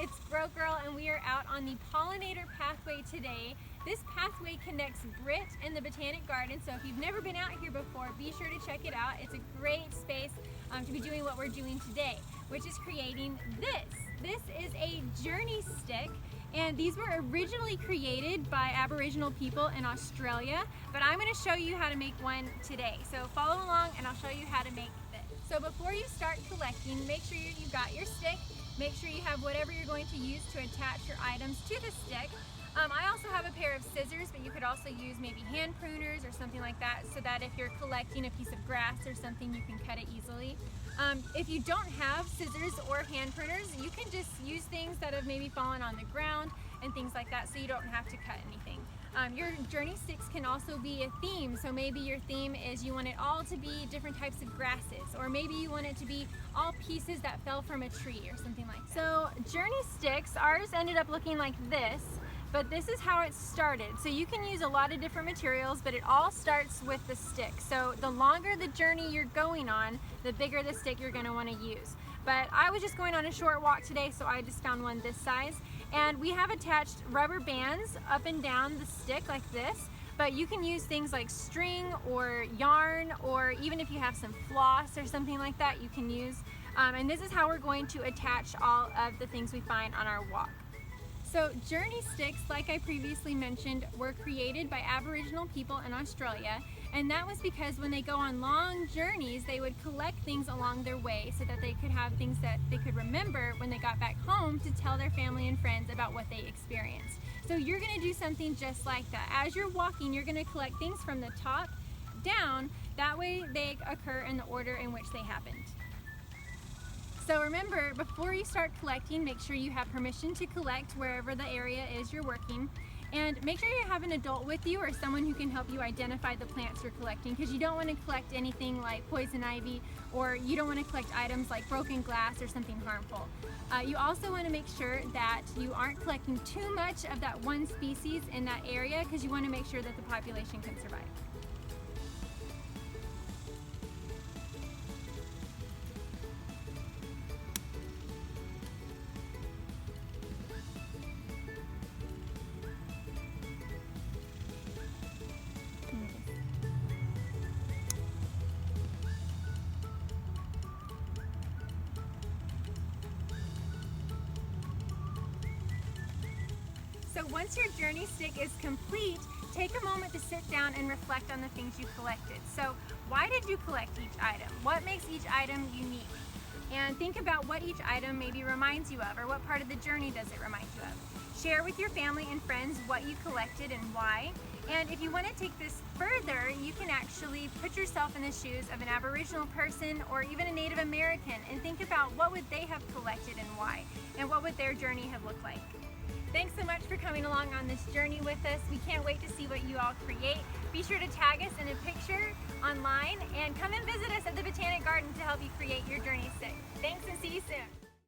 it's Bro Girl and we are out on the pollinator pathway today. This pathway connects Britt and the Botanic Garden, so if you've never been out here before, be sure to check it out. It's a great space to be doing what we're doing today, which is creating this. This is a journey stick, and these were originally created by Aboriginal people in Australia, but I'm going to show you how to make one today. So follow along and I'll show you how to make this. So before you start collecting, make sure you got your stick. Make sure you have whatever you're going to use to attach your items to the stick. I also have a pair of scissors, but you could also use maybe hand pruners or something like that, so that if you're collecting a piece of grass or something, you can cut it easily. If you don't have scissors or hand pruners, you can just use things that have maybe fallen on the ground and things like that, so you don't have to cut anything. Your journey sticks can also be a theme, so maybe your theme is you want it all to be different types of grasses, or maybe you want it to be all pieces that fell from a tree or something like that. So journey sticks, ours ended up looking like this, but this is how it started. So you can use a lot of different materials, but it all starts with the stick. So the longer the journey you're going on, the bigger the stick you're gonna wanna use. But I was just going on a short walk today, so I just found one this size. And we have attached rubber bands up and down the stick like this, but you can use things like string or yarn, or even if you have some floss or something like that, you can use. And this is how we're going to attach all of the things we find on our walk. So journey sticks, like I previously mentioned, were created by Aboriginal people in Australia, and that was because when they go on long journeys, they would collect things along their way so that they could have things that they could remember when they got back home to tell their family and friends about what they experienced. So you're gonna do something just like that. As you're walking, you're gonna collect things from the top down, that way they occur in the order in which they happened. So remember, before you start collecting, make sure you have permission to collect wherever the area is you're working, and make sure you have an adult with you or someone who can help you identify the plants you're collecting, because you don't want to collect anything like poison ivy, or you don't want to collect items like broken glass or something harmful. You also want to make sure that you aren't collecting too much of that one species in that area, because you want to make sure that the population can survive. So once your journey stick is complete, take a moment to sit down and reflect on the things you collected. So why did you collect each item? What makes each item unique? And think about what each item maybe reminds you of, or what part of the journey does it remind you of. Share with your family and friends what you collected and why. And if you want to take this further, you can actually put yourself in the shoes of an Aboriginal person or even a Native American and think about what would they have collected and why, and what would their journey have looked like. Thanks so much for coming along on this journey with us. We can't wait to see what you all create. Be sure to tag us in a picture online and come and visit us at the Botanic Garden to help you create your journey stick. Thanks and see you soon.